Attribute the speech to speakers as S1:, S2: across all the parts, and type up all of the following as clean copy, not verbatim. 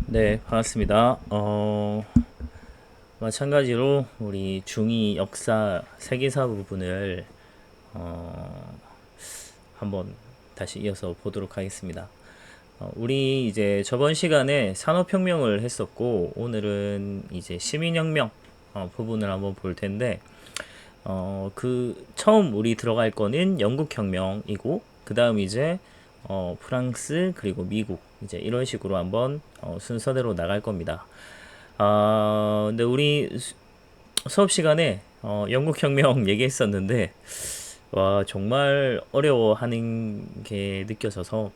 S1: 네, 반갑습니다. 마찬가지로 우리 중위 역사 세계사 부분을 어, 한번 다시 이어서 보도록 하겠습니다. 우리 이제 저번 시간에 산업혁명을 했었고 오늘은 이제 시민혁명 부분을 한번 볼 텐데 그 처음 우리 들어갈 거는 영국혁명이고 그 다음 이제 프랑스 그리고 미국 이제 이런 식으로 한번 순서대로 나갈 겁니다. 근데 우리 수업 시간에 영국혁명 얘기했었는데 와 정말 어려워하는 게 느껴져서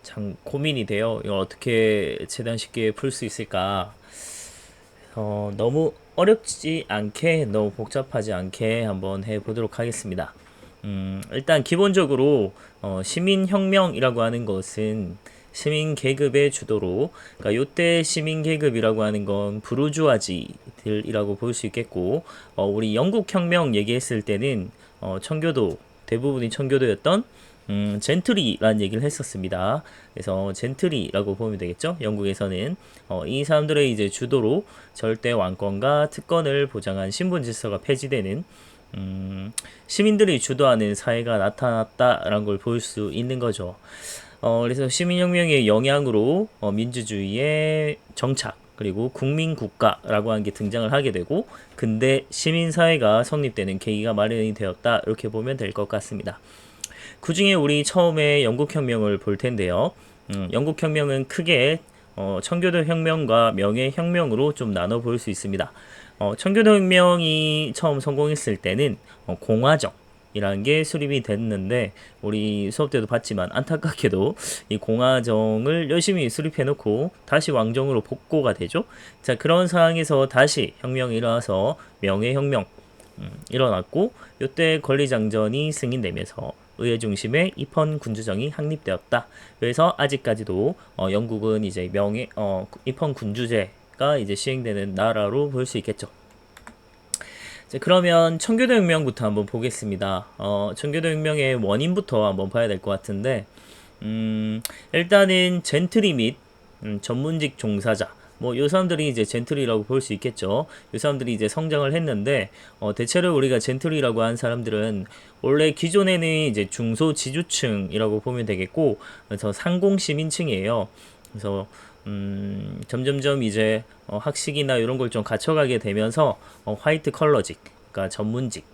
S1: 참 고민이 돼요. 이걸 어떻게 최대한 쉽게 풀 수 있을까? 너무 어렵지 않게 너무 복잡하지 않게 한번 해보도록 하겠습니다. 일단 기본적으로 시민혁명이라고 하는 것은 시민 계급의 주도로, 그러니까 요때 시민 계급이라고 하는 건 부르주아지들이라고 볼 수 있겠고, 우리 영국 혁명 얘기했을 때는 청교도 대부분이 청교도였던 젠트리라는 얘기를 했었습니다. 그래서 젠트리라고 보면 되겠죠. 영국에서는 이 사람들의 이제 주도로 절대 왕권과 특권을 보장한 신분 질서가 폐지되는 시민들이 주도하는 사회가 나타났다라는 걸 볼 수 있는 거죠. 그래서 시민혁명의 영향으로 민주주의의 정착 그리고 국민국가라고 하는 게 등장을 하게 되고 근대 시민사회가 성립되는 계기가 마련이 되었다 이렇게 보면 될 것 같습니다. 그 중에 우리 처음에 영국혁명을 볼 텐데요. 영국혁명은 크게 청교도 혁명과 명예혁명으로 좀 나눠 볼 수 있습니다. 청교도 혁명이 처음 성공했을 때는 공화정 이라는 게 수립이 됐는데 우리 수업 때도 봤지만 안타깝게도 이 공화정을 열심히 수립해 놓고 다시 왕정으로 복고가 되죠. 자, 그런 상황에서 다시 혁명이 일어나서 명예혁명 일어났고 이때 권리장전이 승인되면서 의회 중심의 입헌 군주정이 확립되었다. 그래서 아직까지도 영국은 이제 입헌 군주제가 이제 시행되는 나라로 볼 수 있겠죠. 자, 그러면 청교도 혁명부터 한번 보겠습니다. 청교도 혁명의 원인부터 한번 봐야 될 것 같은데 일단은 젠트리 및 전문직 종사자 뭐 요 사람들이 이제 젠틀이라고 볼 수 있겠죠. 요 사람들이 이제 성장을 했는데 대체로 우리가 젠틀이라고 한 사람들은 원래 기존에는 이제 중소지주층이라고 보면 되겠고 그래서 상공 시민층이에요. 그래서 점점점 이제 학식이나 이런 걸 좀 갖춰가게 되면서 화이트 컬러직, 그러니까 전문직,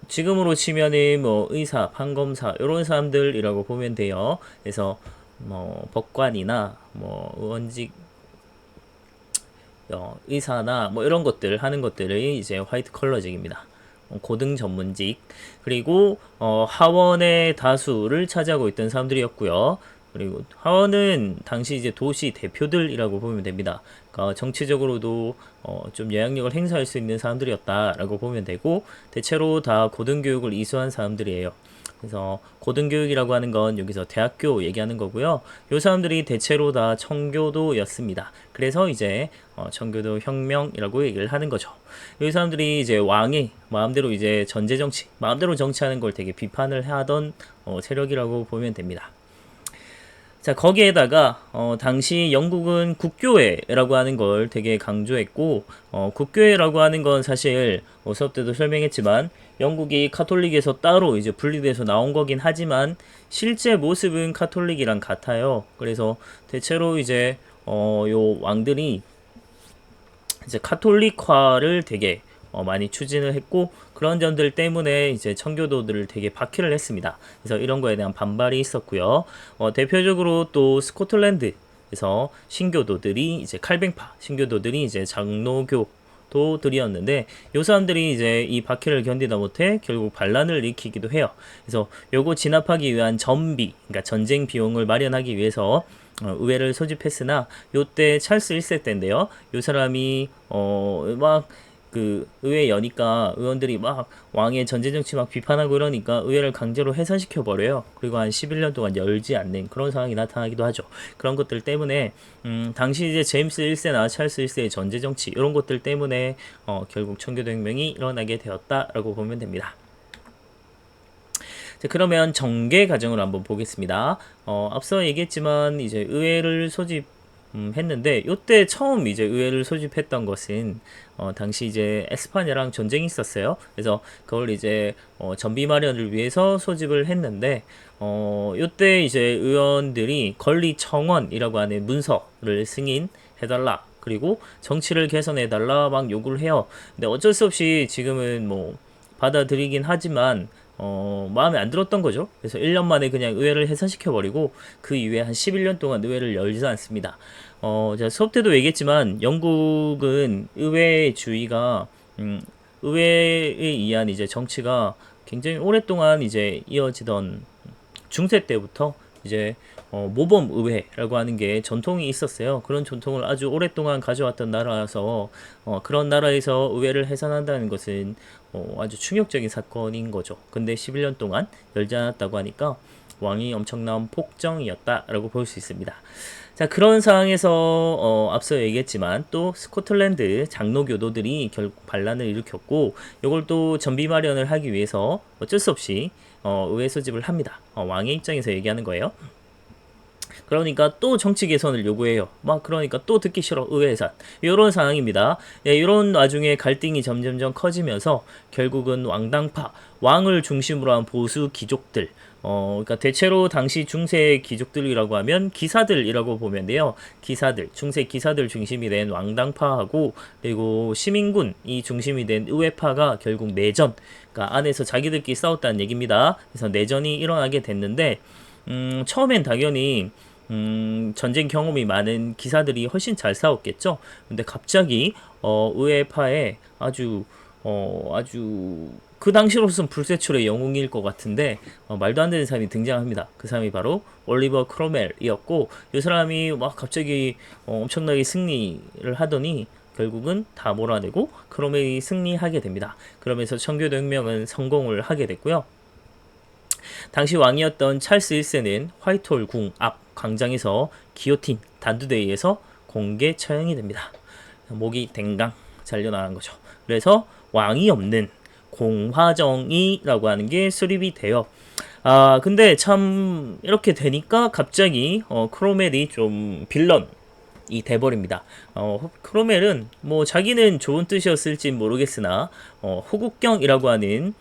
S1: 지금으로 치면은 뭐 의사, 판검사 이런 사람들이라고 보면 돼요. 그래서 뭐 법관이나 뭐 의원직 의사나 뭐 이런 것들 하는 것들이 이제 화이트 컬러직입니다. 고등 전문직 그리고 하원의 다수를 차지하고 있던 사람들이었고요. 그리고 하원은 당시 이제 도시 대표들이라고 보면 됩니다. 그러니까 정치적으로도 좀 영향력을 행사할 수 있는 사람들이었다라고 보면 되고 대체로 다 고등교육을 이수한 사람들이에요. 그래서 고등교육이라고 하는 건 여기서 대학교 얘기하는 거고요. 요 사람들이 대체로 다 청교도였습니다. 그래서 이제 청교도 혁명이라고 얘기를 하는 거죠. 이 사람들이 이제 왕이 마음대로 이제 전제 정치, 마음대로 정치하는 걸 되게 비판을 하던 세력이라고 보면 됩니다. 자, 거기에다가 당시 영국은 국교회라고 하는 걸 되게 강조했고 국교회라고 하는 건 사실 수업 때도 설명했지만 영국이 카톨릭에서 따로 이제 분리돼서 나온 거긴 하지만 실제 모습은 카톨릭이랑 같아요. 그래서 대체로 이제 요 왕들이 이제 카톨릭화를 되게 많이 추진을 했고 그런 점들 때문에 이제 청교도들을 되게 박해를 했습니다. 그래서 이런 거에 대한 반발이 있었고요. 대표적으로 또 스코틀랜드에서 신교도들이 이제 칼뱅파 신교도들이 이제 장로교 도들이었는데 요 사람들이 이제 이 박해를 견디다 못해 결국 반란을 일으키기도 해요. 그래서 요거 진압하기 위한 전비, 그러니까 전쟁 비용을 마련하기 위해서 의회를 소집했으나 요때 찰스 1세 때인데요. 요 사람이 막 그 의회 여니까 의원들이 막 왕의 전제 정치 막 비판하고 이러니까 의회를 강제로 해산시켜 버려요. 그리고 한 11년 동안 열지 않는 그런 상황이 나타나기도 하죠. 그런 것들 때문에 당시 이제 제임스 1세나 찰스 1세의 전제 정치 이런 것들 때문에 결국 청교도 혁명이 일어나게 되었다라고 보면 됩니다. 자, 그러면 정계 과정을 한번 보겠습니다. 앞서 얘기했지만 이제 의회를 소집 했는데 요때 처음 이제 의회를 소집했던 것은 당시 이제 에스파냐랑 전쟁이 있었어요. 그래서 그걸 이제 전비 마련을 위해서 소집을 했는데 요때 이제 의원들이 권리 청원이라고 하는 문서를 승인해달라. 그리고 정치를 개선해달라 막 요구를 해요. 근데 어쩔 수 없이 지금은 뭐 받아들이긴 하지만 마음에 안 들었던 거죠. 그래서 1년 만에 그냥 의회를 해산시켜버리고 그 이후에 한 11년 동안 의회를 열지 않습니다. 제가 수업 때도 얘기했지만 영국은 의회주의가 의회에 의한 이제 정치가 굉장히 오랫동안 이제 이어지던 중세 때부터 이제 모범 의회라고 하는 게 전통이 있었어요. 그런 전통을 아주 오랫동안 가져왔던 나라라서 그런 나라에서 의회를 해산한다는 것은 아주 충격적인 사건인 거죠. 근데 11년 동안 열지 않았다고 하니까 왕이 엄청난 폭정이었다라고 볼 수 있습니다. 자, 그런 상황에서 앞서 얘기했지만 또 스코틀랜드 장로교도들이 결국 반란을 일으켰고 이걸 또 전비 마련을 하기 위해서 어쩔 수 없이 의회 소집을 합니다. 왕의 입장에서 얘기하는 거예요. 그러니까 또 정치 개선을 요구해요. 막 그러니까 또 듣기 싫어 의회 해산. 이런 상황입니다. 예, 이런 와중에 갈등이 점점점 커지면서 결국은 왕당파, 왕을 중심으로 한 보수 귀족들, 그러니까 대체로 당시 중세 귀족들이라고 하면 기사들이라고 보면 돼요. 기사들, 중세 기사들 중심이 된 왕당파하고 그리고 시민군이 중심이 된 의회파가 결국 내전, 그러니까 안에서 자기들끼리 싸웠다는 얘기입니다. 그래서 내전이 일어나게 됐는데 처음엔 당연히 전쟁 경험이 많은 기사들이 훨씬 잘 싸웠겠죠. 근데 갑자기 의회파에 아주 그 당시로서는 불세출의 영웅일 것 같은데 말도 안 되는 사람이 등장합니다. 그 사람이 바로 올리버 크로멜이었고 이 사람이 막 갑자기 엄청나게 승리를 하더니 결국은 다 몰아내고 크로멜이 승리하게 됩니다. 그러면서 청교도 혁명은 성공을 하게 됐고요. 당시 왕이었던 찰스 1세는 화이트홀 궁 앞 광장에서 기요틴 단두대에 의해서 공개 처형이 됩니다. 목이 댕강 잘려나간 거죠. 그래서 왕이 없는 공화정이라고 하는 게 수립이 돼요. 근데 참 이렇게 되니까 갑자기 크로멜이 좀 빌런이 돼버립니다. 크로멜은 뭐 자기는 좋은 뜻이었을지 모르겠으나 호국경이라고 하는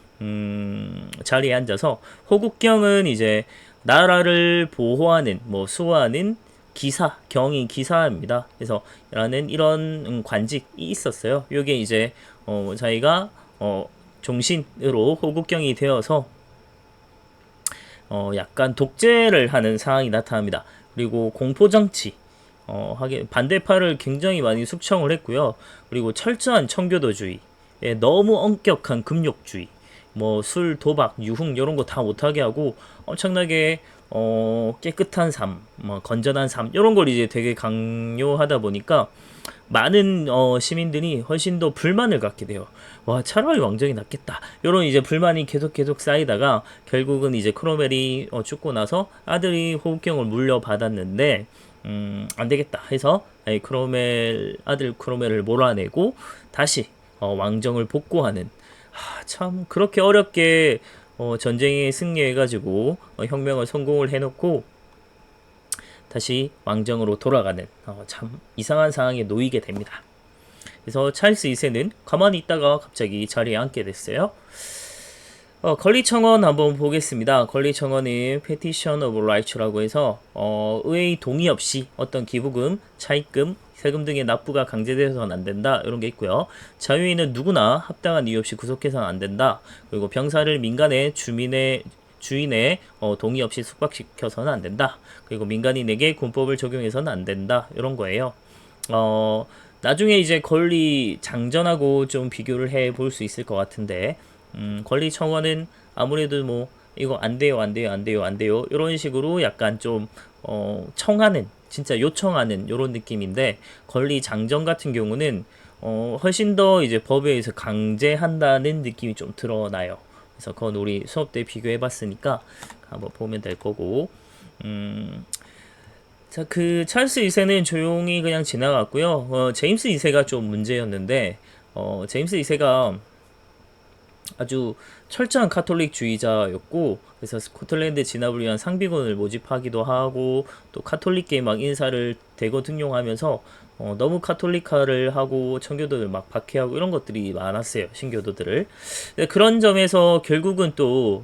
S1: 자리에 앉아서 호국경은 이제 나라를 보호하는 뭐 수호하는 기사, 경이 기사입니다. 그래서 라는 이런 관직이 있었어요. 요게 이제 자기가 종신으로 호국경이 되어서 약간 독재를 하는 상황이 나타납니다. 그리고 공포정치 하게 반대파를 굉장히 많이 숙청을 했고요. 그리고 철저한 청교도주의, 너무 엄격한 금욕주의, 뭐 술, 도박, 유흥 이런 거 다 못하게 하고 엄청나게 깨끗한 삶, 뭐 건전한 삶 이런 걸 이제 되게 강요하다 보니까 많은 시민들이 훨씬 더 불만을 갖게 돼요. 와, 차라리 왕정이 낫겠다. 이런 이제 불만이 계속 쌓이다가 결국은 이제 크로멜이 죽고 나서 아들이 호국경을 물려받았는데 안 되겠다 해서 크로멜 아들 크로멜을 몰아내고 다시 왕정을 복구하는, 참 그렇게 어렵게 전쟁에 승리해가지고 혁명을 성공을 해놓고 다시 왕정으로 돌아가는 참 이상한 상황에 놓이게 됩니다. 그래서 찰스 2세는 가만히 있다가 갑자기 자리에 앉게 됐어요. 권리청원 한번 보겠습니다. 권리청원은 Petition of Rights라고 해서 의회의 동의 없이 어떤 기부금, 차입금, 세금 등의 납부가 강제되어서는 안 된다 이런 게 있고요. 자유인은 누구나 합당한 이유 없이 구속해서는 안 된다. 그리고 병사를 민간의 주인의 동의 없이 숙박시켜서는 안 된다. 그리고 민간인에게 군법을 적용해서는 안 된다. 이런 거예요. 나중에 이제 권리 장전하고 좀 비교를 해 볼 수 있을 것 같은데 권리 청원은 아무래도 뭐 이거 안 돼요 이런 식으로 약간 좀 청하는, 진짜 요청하는 이런 느낌인데, 권리 장전 같은 경우는 훨씬 더 이제 법에 의해서 강제한다는 느낌이 좀 드러나요. 그래서 그건 우리 수업 때 비교해 봤으니까 한번 보면 될 거고. 자, 그 찰스 2세는 조용히 그냥 지나갔고요. 제임스 2세가 좀 문제였는데 제임스 2세가 아주 철저한 카톨릭주의자였고, 그래서 스코틀랜드 진압을 위한 상비군을 모집하기도 하고, 또 카톨릭계 막 인사를 대거 등용하면서 너무 카톨릭화를 하고 청교도를 막 박해하고 이런 것들이 많았어요, 신교도들을. 근데 그런 점에서 결국은 또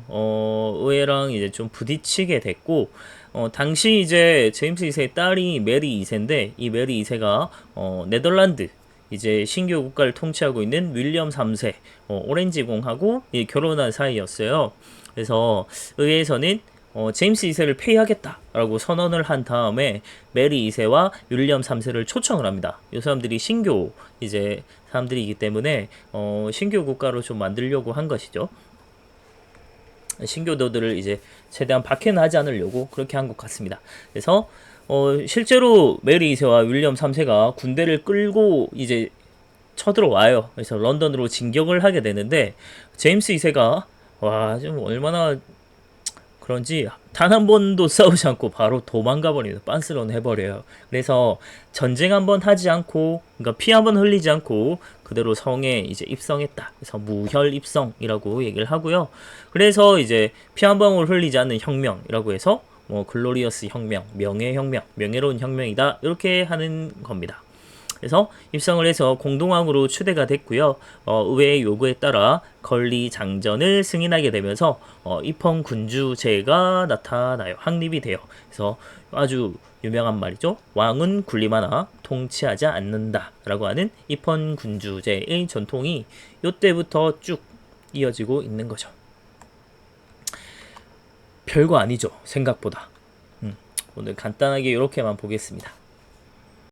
S1: 의회랑 이제 좀 부딪히게 됐고, 당시 이제 제임스 2세의 딸이 메리 2세인데, 이 메리 2세가 네덜란드 이제 신교 국가를 통치하고 있는 윌리엄 3세 오렌지공하고 결혼한 사이였어요. 그래서 의회에서는 제임스 2세를 폐위하겠다라고 선언을 한 다음에 메리 2세와 윌리엄 3세를 초청을 합니다. 이 사람들이 신교 이제 사람들이기 때문에 신교 국가로 좀 만들려고 한 것이죠. 신교도들을 이제 최대한 박해는 하지 않으려고 그렇게 한 것 같습니다. 그래서 실제로 메리 2세와 윌리엄 3세가 군대를 끌고 이제 쳐들어와요. 그래서 런던으로 진격을 하게 되는데, 제임스 2세가 와, 좀 얼마나 그런지 단 한 번도 싸우지 않고 바로 도망가 버립니다. 빤스런 해버려요. 그래서 전쟁 한 번 하지 않고, 그러니까 피 한 번 흘리지 않고 그대로 성에 이제 입성했다. 그래서 무혈 입성이라고 얘기를 하고요. 그래서 이제 피 한 방울 흘리지 않는 혁명이라고 해서 뭐 글로리어스 혁명, 명예혁명, 명예로운 혁명이다, 이렇게 하는 겁니다. 그래서 입성을 해서 공동왕으로 추대가 됐고요. 의회의 요구에 따라 건리 장전을 승인하게 되면서 입헌 군주제가 나타나요. 확립이 돼요. 그래서 아주 유명한 말이죠. 왕은 군림하나 통치하지 않는다라고 하는 입헌 군주제의 전통이 이때부터 쭉 이어지고 있는 거죠. 별거 아니죠, 생각보다. 오늘 간단하게 이렇게만 보겠습니다.